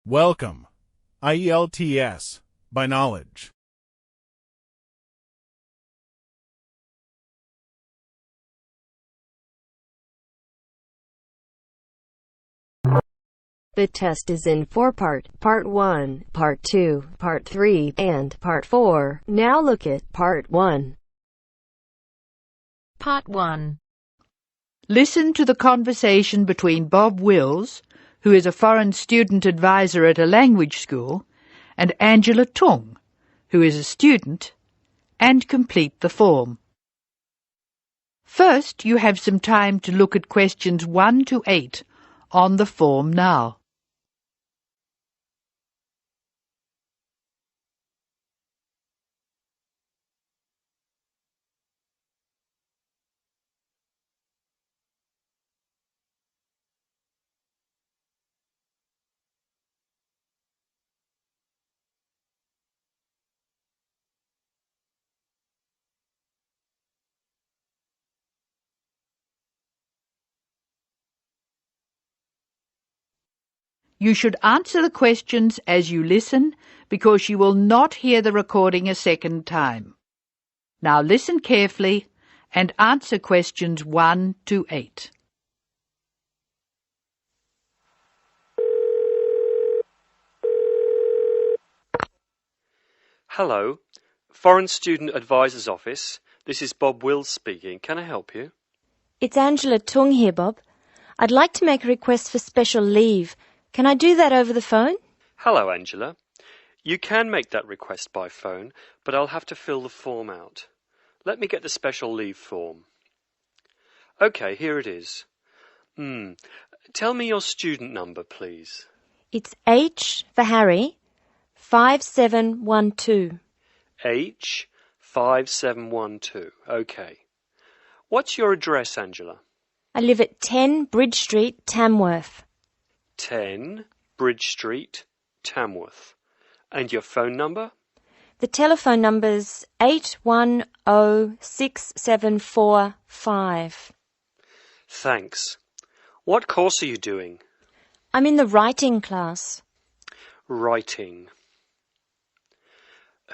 Welcome. ielts by knowledge. The test is in four-part, Part 1, Part 2, Part 3, and Part 4. Now look at Part 1. Part 1. Listen to the conversation between Bob Wills, who is a foreign student advisor at a language school, and Angela Tung, who is a student, and complete the form. First, you have some time to look at questions 1 to 8 on the form now. You should answer the questions as you listen because you will not hear the recording a second time. Now listen carefully and answer questions 1 to 8. Hello, Foreign Student Advisor's Office. This is Bob Wills speaking. Can I help you? It's Angela Tung here, Bob. I'd like to make a request for special leave. Can I do that over the phone? Hello, Angela. You can make that request by phone, but I'll have to fill the form out. Let me get the special leave form. OK, here it is. Tell me your student number, please. It's H for Harry, 5712. H5712. OK. What's your address, Angela? I live at 10 Bridge Street, Tamworth. 10 Bridge Street, Tamworth. And your phone number? The telephone number's 8106745. Thanks. What course are you doing? I'm in the writing class. Writing.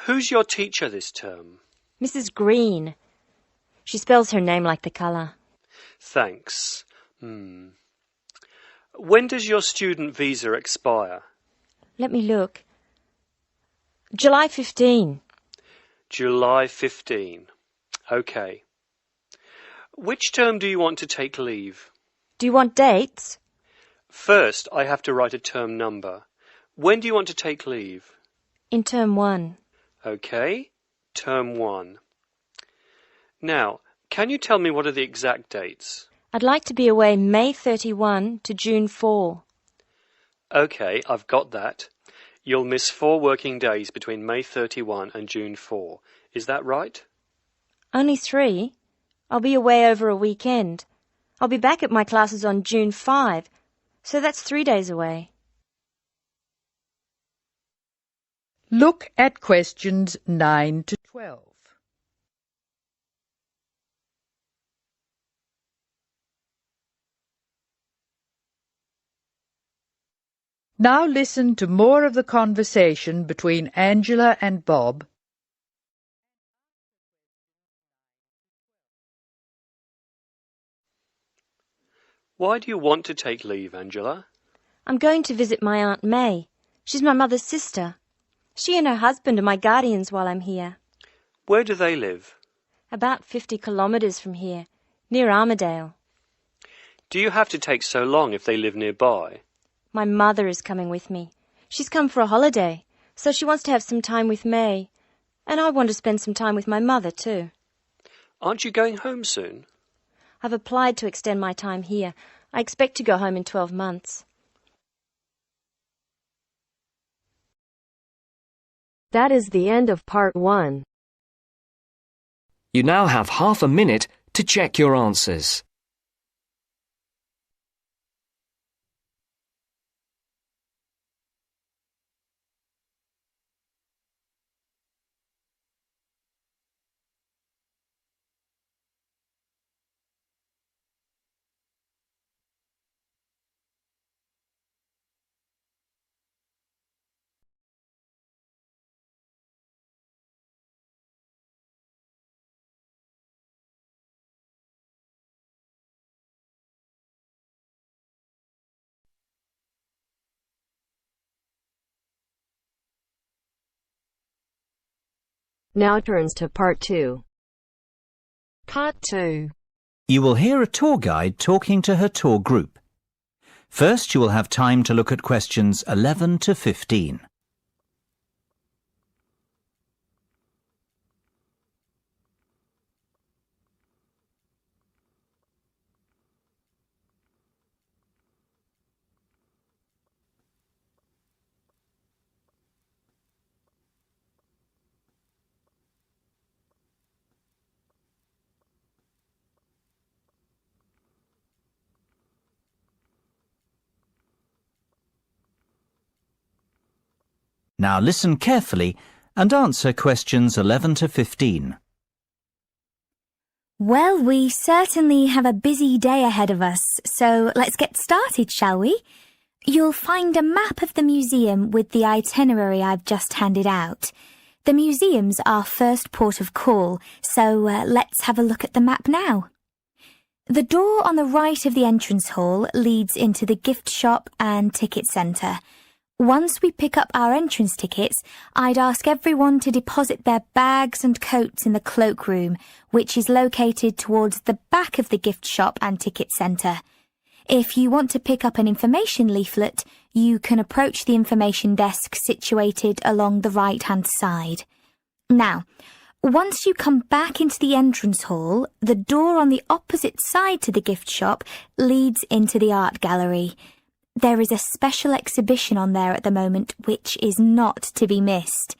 Who's your teacher this term? Mrs. Green. She spells her name like the colour. Thanks. When does your student visa expire? Let me look. July 15. July 15. OK. Which term do you want to take leave? Do you want dates? First, I have to write a term number. When do you want to take leave? In term 1. OK. Term 1. Now, can you tell me what are the exact dates? I'd like to be away May 31 to June 4. OK, I've got that. You'll miss 4 working days between May 31 and June 4. Is that right? Only 3? I'll be away over a weekend. I'll be back at my classes on June 5, so that's 3 days away. Look at questions 9 to 12. Now listen to more of the conversation between Angela and Bob. Why do you want to take leave, Angela? I'm going to visit my Aunt May. She's my mother's sister. She and her husband are my guardians while I'm here. Where do they live? About 50 kilometres from here, near Armadale. Do you have to take so long if they live nearby? My mother is coming with me. She's come for a holiday, so she wants to have some time with May. And I want to spend some time with my mother too. Aren't you going home soon? I've applied to extend my time here. I expect to go home in 12 months. That is the end of Part 1. You now have half a minute to check your answers. Now turns to Part 2. Part 2. You will hear a tour guide talking to her tour group. First, you will have time to look at questions 11 to 15. Now listen carefully and answer questions 11 to 15. Well, we certainly have a busy day ahead of us, so let's get started, shall we? You'll find a map of the museum with the itinerary I've just handed out. The museum's our first port of call, so let's have a look at the map now. The door on the right of the entrance hall leads into the gift shop and ticket centre. Once we pick up our entrance tickets, I'd ask everyone to deposit their bags and coats in the cloakroom, which is located towards the back of the gift shop and ticket centre. If you want to pick up an information leaflet, you can approach the information desk situated along the right-hand side. Now, once you come back into the entrance hall, the door on the opposite side to the gift shop leads into the art gallery. There is a special exhibition on there at the moment which is not to be missed.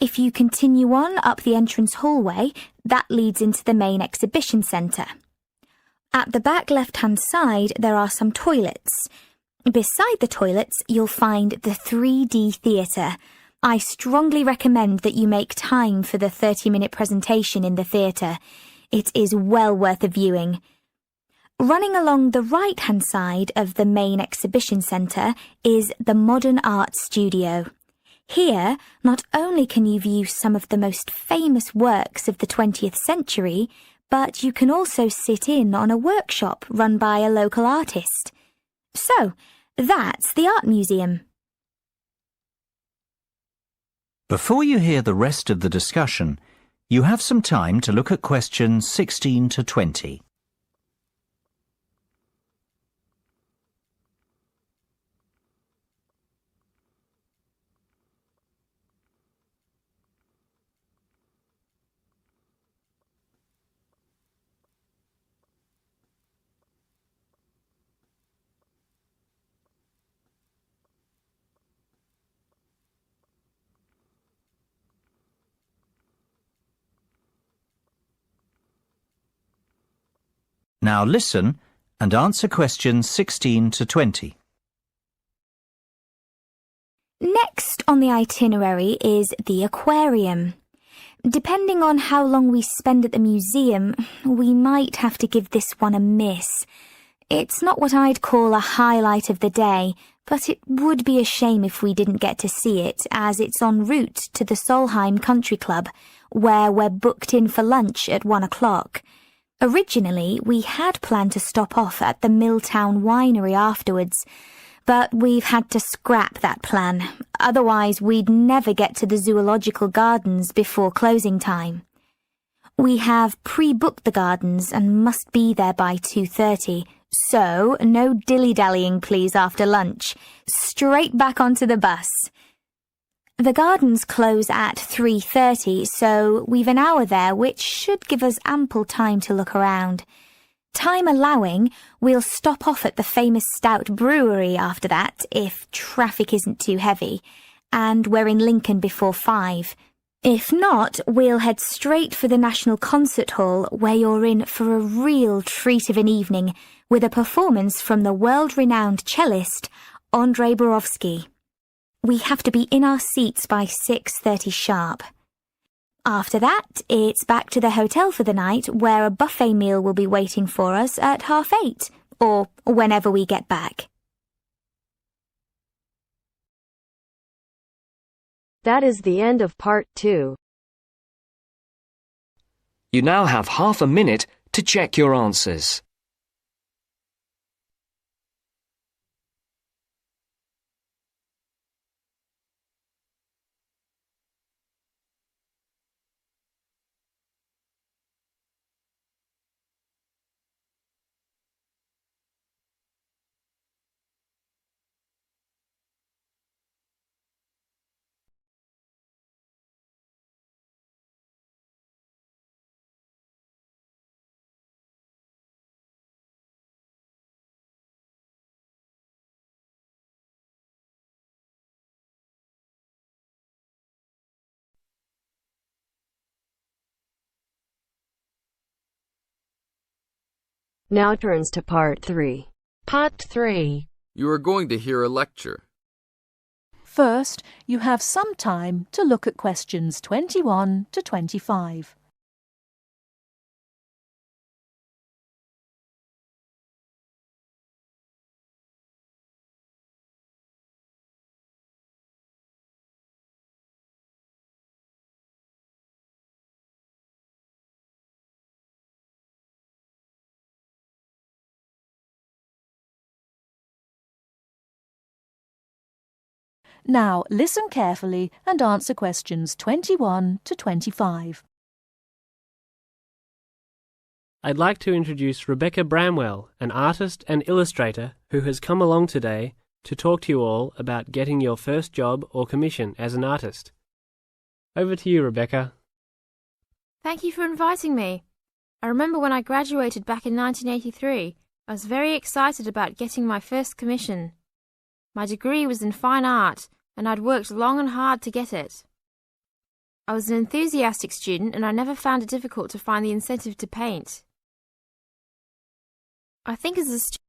If you continue on up the entrance hallway, that leads into the main exhibition centre. At the back left-hand side, there are some toilets. Beside the toilets, you'll find the 3D theatre. I strongly recommend that you make time for the 30-minute presentation in the theatre. It is well worth a viewing. Running along the right-hand side of the main exhibition centre is the Modern Art Studio. Here, not only can you view some of the most famous works of the 20th century, but you can also sit in on a workshop run by a local artist. So, that's the Art Museum. Before you hear the rest of the discussion, you have some time to look at questions 16 to 20. Now listen and answer questions 16 to 20. Next on the itinerary is the aquarium. Depending on how long we spend at the museum, we might have to give this one a miss. It's not what I'd call a highlight of the day, but it would be a shame if we didn't get to see it, as it's en route to the Solheim Country Club, where we're booked in for lunch at 1 o'clock. Originally, we had planned to stop off at the Milltown Winery afterwards, but we've had to scrap that plan. Otherwise, we'd never get to the Zoological Gardens before closing time. We have pre-booked the gardens and must be there by 2:30, so no dilly-dallying please after lunch. Straight back onto the bus. The gardens close at 3:30, so we've an hour there, which should give us ample time to look around. Time allowing, we'll stop off at the famous Stout Brewery after that, if traffic isn't too heavy, and we're in Lincoln before 5. If not, we'll head straight for the National Concert Hall, where you're in for a real treat of an evening, with a performance from the world-renowned cellist, Andrei Borovsky. We have to be in our seats by 6:30 sharp. After that, it's back to the hotel for the night, where a buffet meal will be waiting for us at 8:30, or whenever we get back. That is the end of Part 2. You now have half a minute to check your answers. Now turns to Part 3. Part 3. You are going to hear a lecture. First, you have some time to look at questions 21 to 25. Now, listen carefully and answer questions 21 to 25. I'd like to introduce Rebecca Bramwell, an artist and illustrator who has come along today to talk to you all about getting your first job or commission as an artist. Over to you, Rebecca. Thank you for inviting me. I remember when I graduated back in 1983, I was very excited about getting my first commission. My degree was in fine art, and I'd worked long and hard to get it. I was an enthusiastic student, and I never found it difficult to find the incentive to paint. I think as a student...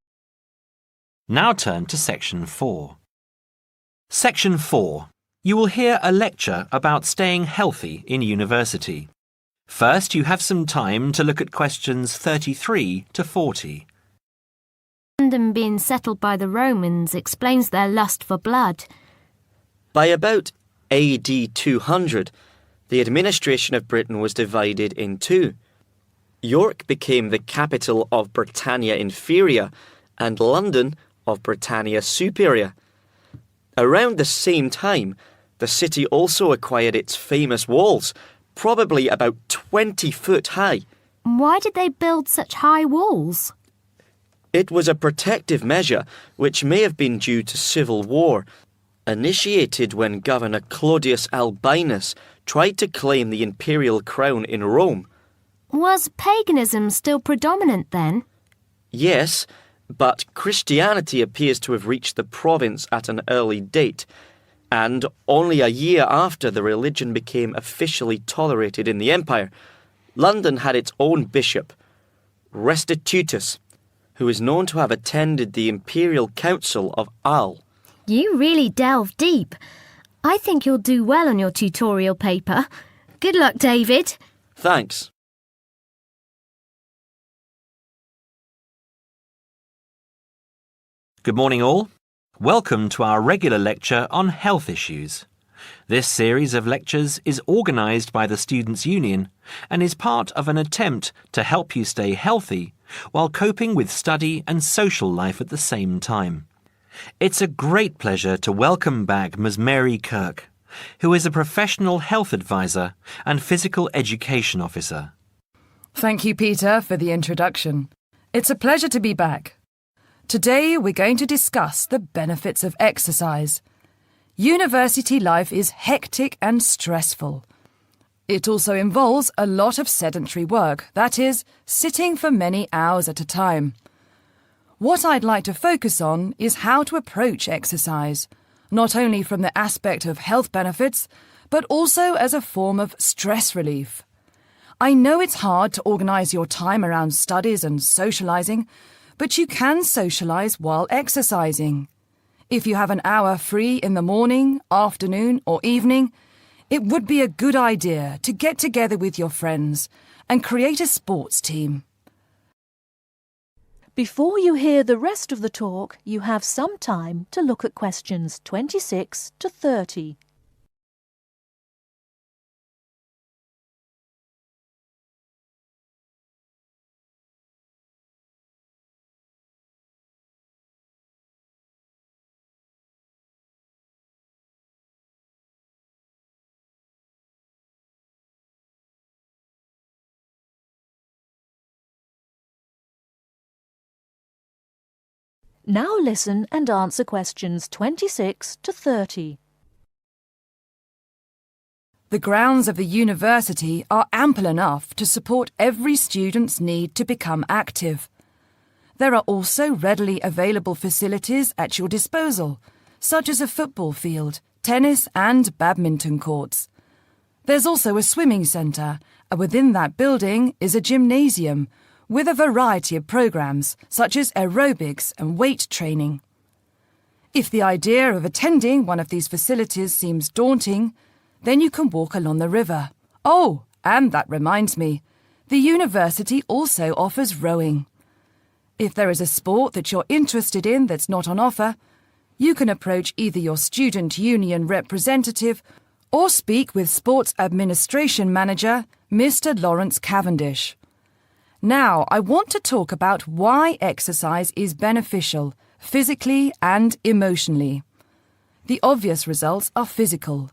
Now turn to Section 4. Section 4. You will hear a lecture about staying healthy in university. First, you have some time to look at questions 33 to 40. London being settled by the Romans explains their lust for blood. By about AD 200, the administration of Britain was divided in two. York became the capital of Britannia Inferior and London of Britannia Superior. Around the same time, the city also acquired its famous walls, probably about 20 foot high. Why did they build such high walls? It was a protective measure which may have been due to civil war, initiated when Governor Claudius Albinus tried to claim the imperial crown in Rome. Was paganism still predominant then? Yes, but Christianity appears to have reached the province at an early date, and only a year after the religion became officially tolerated in the empire. London had its own bishop, Restitutus, who is known to have attended the Imperial Council of Arles. You really delve deep. I think you'll do well on your tutorial paper. Good luck, David. Thanks. Good morning all. Welcome to our regular lecture on health issues. This series of lectures is organised by the Students' Union and is part of an attempt to help you stay healthy while coping with study and social life at the same time. It's a great pleasure to welcome back Ms. Mary Kirk, who is a professional health advisor and physical education officer. Thank you, Peter, for the introduction. It's a pleasure to be back. Today we're going to discuss the benefits of exercise. University life is hectic and stressful. It also involves a lot of sedentary work, that is, sitting for many hours at a time. What I'd like to focus on is how to approach exercise, not only from the aspect of health benefits, but also as a form of stress relief. I know it's hard to organise your time around studies and socialising, but you can socialise while exercising. If you have an hour free in the morning, afternoon or evening, it would be a good idea to get together with your friends and create a sports team. Before you hear the rest of the talk, you have some time to look at questions 26 to 30. Now listen and answer questions 26 to 30. The grounds of the university are ample enough to support every student's need to become active. There are also readily available facilities at your disposal, such as a football field, tennis and badminton courts. There's also a swimming centre, and within that building is a gymnasium, with a variety of programs such as aerobics and weight training. If the idea of attending one of these facilities seems daunting, then you can walk along the river. Oh, and that reminds me, the university also offers rowing. If there is a sport that you're interested in that's not on offer, you can approach either your student union representative or speak with Sports Administration Manager, Mr. Lawrence Cavendish. Now, I want to talk about why exercise is beneficial, physically and emotionally. The obvious results are physical.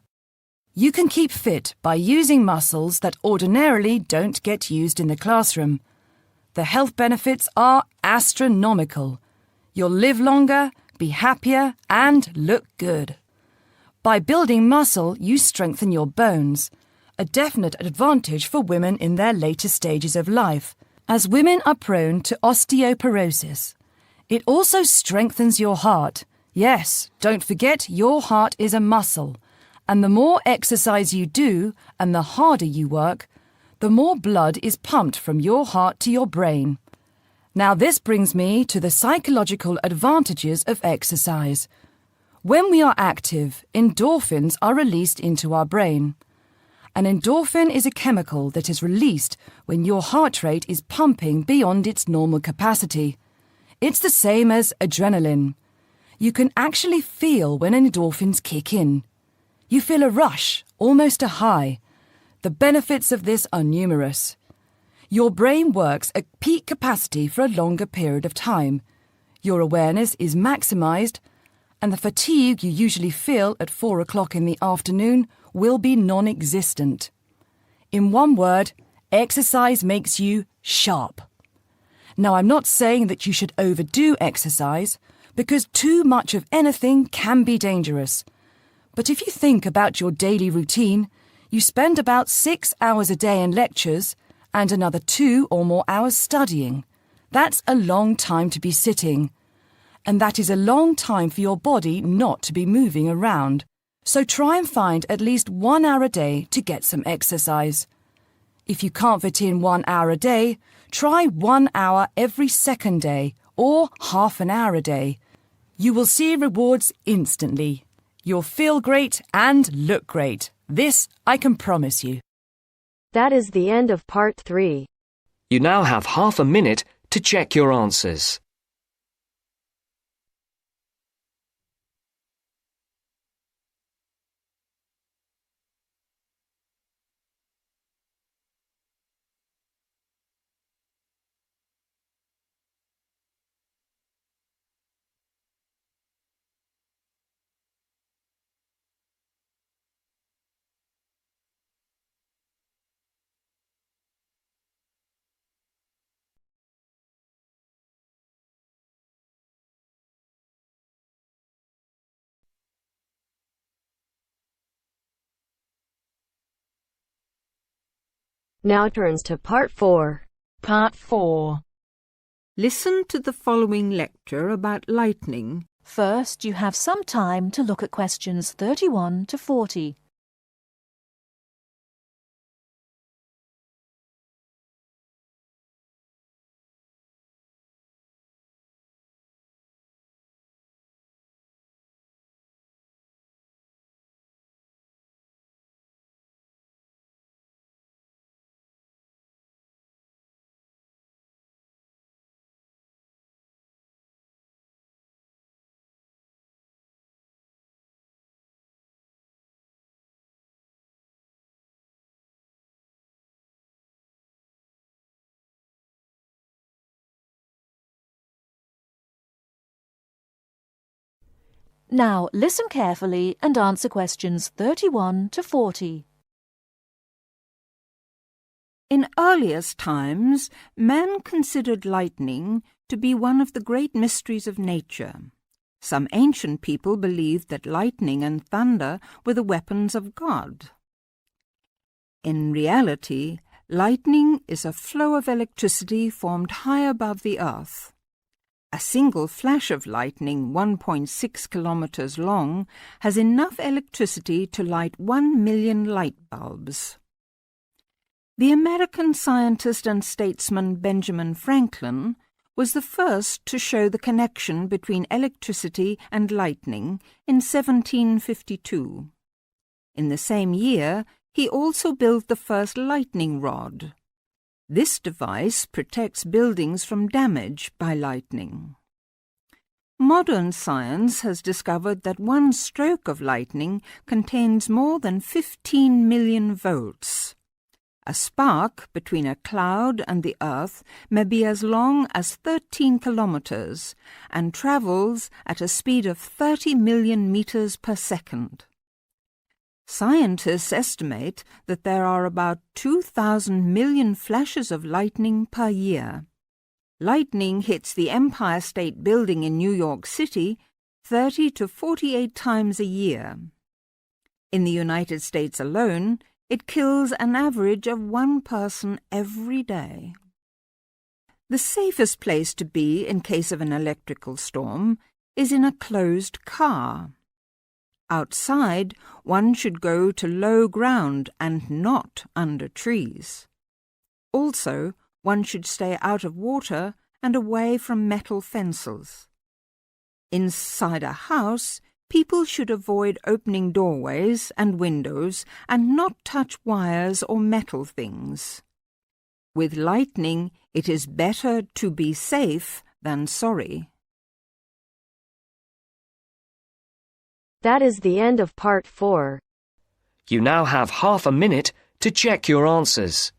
You can keep fit by using muscles that ordinarily don't get used in the classroom. The health benefits are astronomical. You'll live longer, be happier, and look good. By building muscle, you strengthen your bones, a definite advantage for women in their later stages of life, as women are prone to osteoporosis. It also strengthens your heart. Yes, don't forget your heart is a muscle, and the more exercise you do and the harder you work, the more blood is pumped from your heart to your brain. Now this brings me to the psychological advantages of exercise. When we are active, endorphins are released into our brain. An endorphin is a chemical that is released when your heart rate is pumping beyond its normal capacity. It's the same as adrenaline. You can actually feel when endorphins kick in. You feel a rush, almost a high. The benefits of this are numerous. Your brain works at peak capacity for a longer period of time. Your awareness is maximized, and the fatigue you usually feel at 4 o'clock in the afternoon will be non-existent. In one word, exercise makes you sharp. Now, I'm not saying that you should overdo exercise, because too much of anything can be dangerous. But if you think about your daily routine, you spend about 6 hours a day in lectures and another 2 or more hours studying. That's a long time to be sitting. And that is a long time for your body not to be moving around. So try and find at least 1 hour a day to get some exercise. If you can't fit in 1 hour a day, try 1 hour every second day or half an hour a day. You will see rewards instantly. You'll feel great and look great. This I can promise you. That is the end of part 3. You now have half a minute to check your answers. Now turns to part 4. Part 4. Listen to the following lecture about lightning. First, you have some time to look at questions 31 to 40. Now listen carefully and answer questions 31 to 40. In earliest times, man considered lightning to be one of the great mysteries of nature. Some ancient people believed that lightning and thunder were the weapons of God. In reality, lightning is a flow of electricity formed high above the earth. A single flash of lightning 1.6 kilometers long has enough electricity to light 1 million light bulbs. The American scientist and statesman Benjamin Franklin was the first to show the connection between electricity and lightning in 1752. In the same year, he also built the first lightning rod. This device protects buildings from damage by lightning. Modern science has discovered that one stroke of lightning contains more than 15 million volts. A spark between a cloud and the earth may be as long as 13 kilometers and travels at a speed of 30 million meters per second. Scientists estimate that there are about 2,000 million flashes of lightning per year. Lightning hits the Empire State Building in New York City 30 to 48 times a year. In the United States alone, it kills an average of 1 person every day. The safest place to be in case of an electrical storm is in a closed car. Outside, one should go to low ground and not under trees. Also, one should stay out of water and away from metal fences. Inside a house, people should avoid opening doorways and windows and not touch wires or metal things. With lightning, it is better to be safe than sorry. That is the end of part 4. You now have half a minute to check your answers.